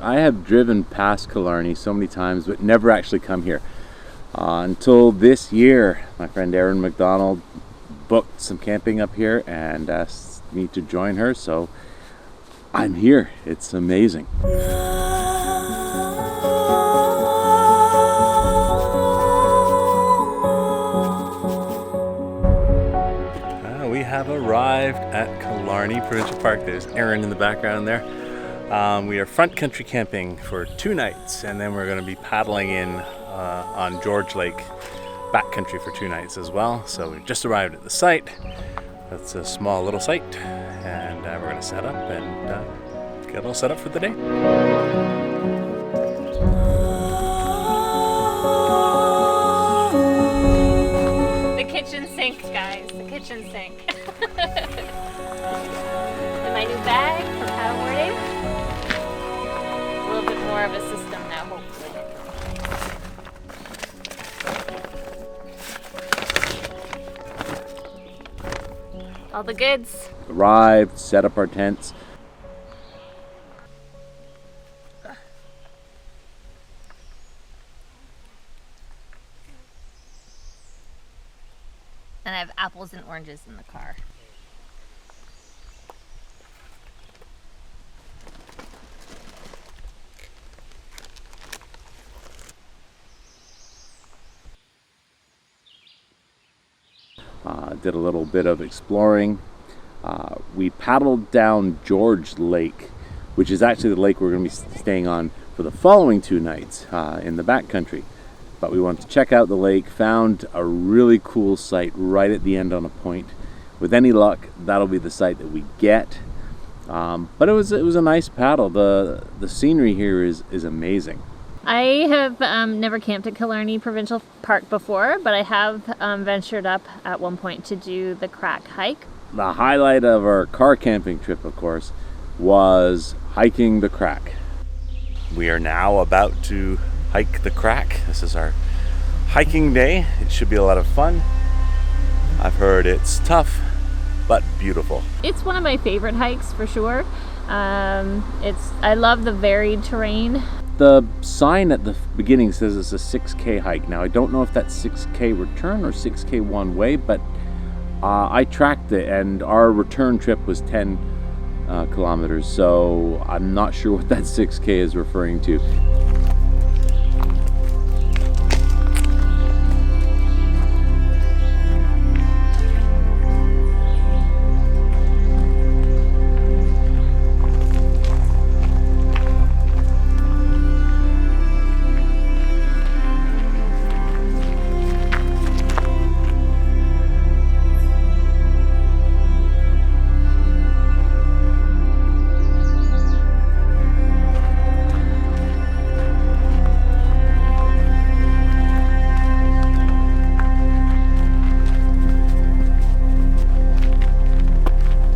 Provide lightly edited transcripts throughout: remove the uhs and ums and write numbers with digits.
I have driven past Killarney so many times, but never actually come here. Until this year, my friend Erin MacDonald booked some camping up here and asked me to join her, so I'm here. It's amazing. We have arrived at Killarney Provincial Park. There's Erin in the background there. We are front country camping for 2 nights, and then we're going to be paddling in on George Lake backcountry for 2 nights as well. So we've just arrived at the site. That's a small little site, and we're going to set up and get all set up for the day. The kitchen sink, guys. The kitchen sink. And my new bag for paddleboarding. A little bit more of a system now, hopefully. All the goods. Arrived, set up our tents. And I have apples and oranges in the car. Did a little bit of exploring. We paddled down George Lake, which is actually the lake we're going to be staying on for the following 2 nights in the backcountry. But we wanted to check out the lake, found a really cool site right at the end on a point. With any luck, that'll be the site that we get. But it was a nice paddle. The scenery here is amazing. I have never camped at Killarney Provincial Park before, but I have ventured up at one point to do the Crack hike. The highlight of our car camping trip, of course, was hiking the Crack. We are now about to hike the Crack. This is our hiking day. It should be a lot of fun. I've heard it's tough, but beautiful. It's one of my favorite hikes for sure. I love the varied terrain. The sign at the beginning says it's a 6K hike. Now I don't know if that's 6K return or 6K one way, but I tracked it and our return trip was 10 kilometers, so I'm not sure what that 6K is referring to.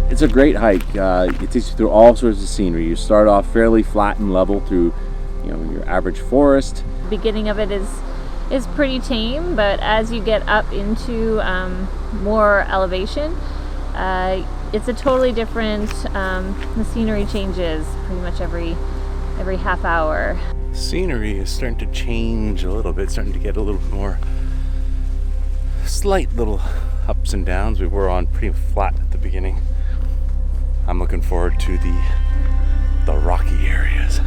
It's a great hike. It takes you through all sorts of scenery. You start off fairly flat and level through, your average forest. The beginning of it is pretty tame, but as you get up into more elevation, it's a totally different. The scenery changes pretty much every half hour. Scenery is starting to change a little bit, starting to get a little bit more slight little ups and downs. We were on pretty flat at the beginning. I'm looking forward to the rocky areas.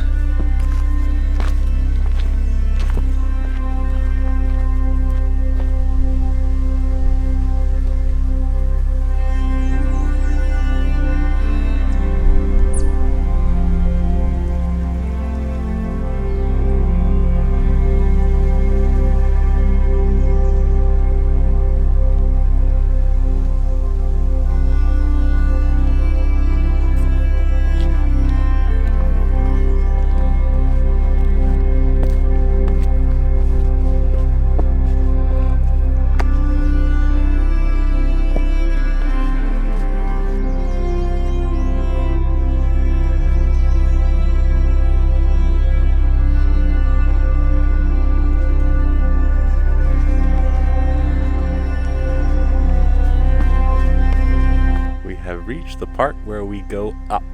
reached the part where we go up.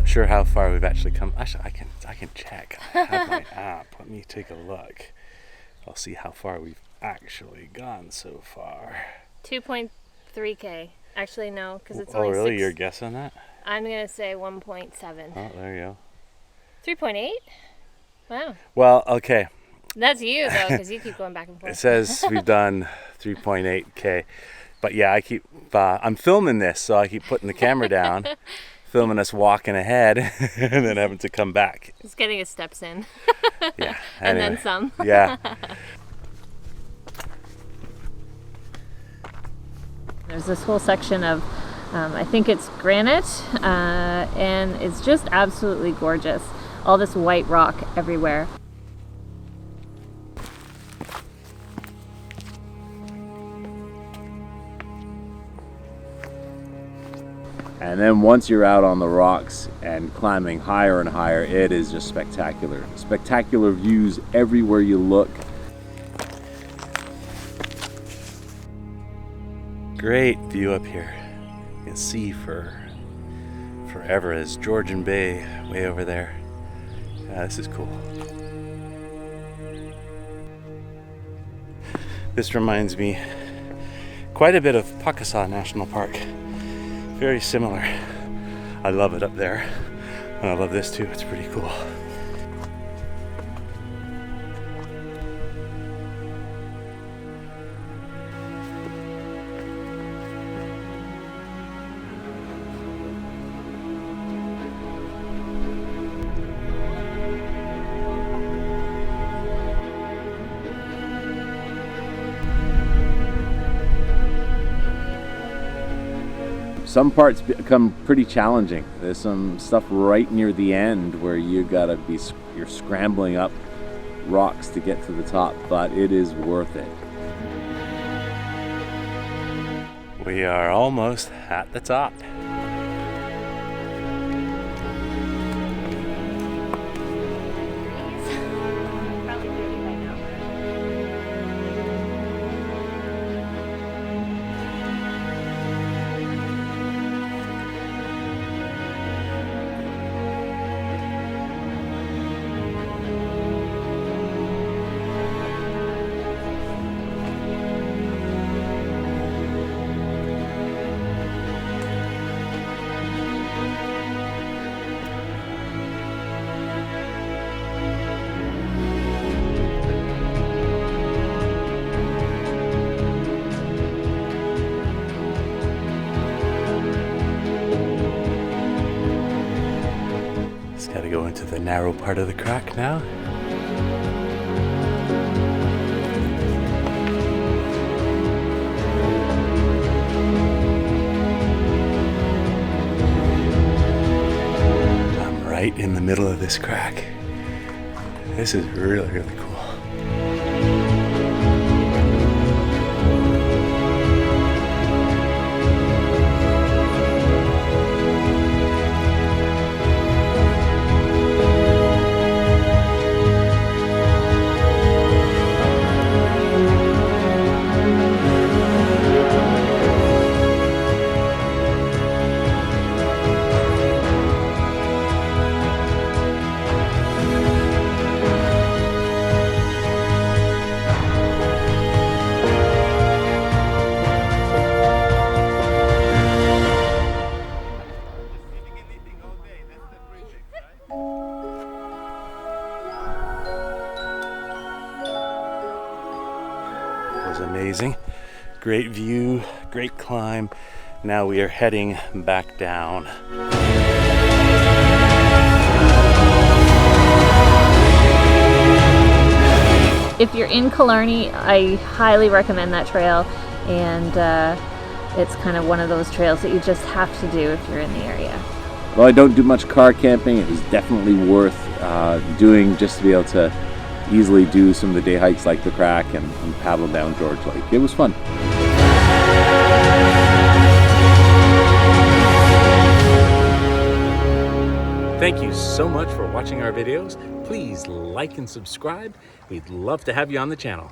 sure how far we've actually come. Actually, I can check. I have my app. Let me take a look. I'll see how far we've actually gone so far. 2.3K. Actually, no, because it's Oh, only really? 6. You're guessing that? I'm gonna say 1.7. Oh, there you go. 3.8? Wow. Well, okay. That's you though, because you keep going back and forth. It says we've done 3.8K. But yeah, I'm filming this, so I keep putting the camera down, filming us walking ahead, and then having to come back. Just getting his steps in. Yeah. And Anyway. then some. Yeah. There's this whole section of, I think it's granite, and it's just absolutely gorgeous. All this white rock everywhere. And then once you're out on the rocks and climbing higher and higher, it is just spectacular. Spectacular views everywhere you look. Great view up here. You can see for forever as Georgian Bay way over there. Yeah, this is cool. This reminds me quite a bit of Pakasaw National Park. Very similar. I love it up there. And I love this too. It's pretty cool. Some parts become pretty challenging. There's some stuff right near the end where you're scrambling up rocks to get to the top, but it is worth it. We are almost at the top. Gotta go into the narrow part of the crack now. I'm right in the middle of this crack. This is really, really cool. Was amazing. Great view, great climb. Now we are heading back down. If you're in Killarney, I highly recommend that trail, and it's kind of one of those trails that you just have to do if you're in the area. Well, I don't do much car camping. It was definitely worth doing just to be able to easily do some of the day hikes like the crack and paddle down George Lake. It was fun. Thank you so much for watching our videos. Please like and subscribe. We'd love to have you on the channel.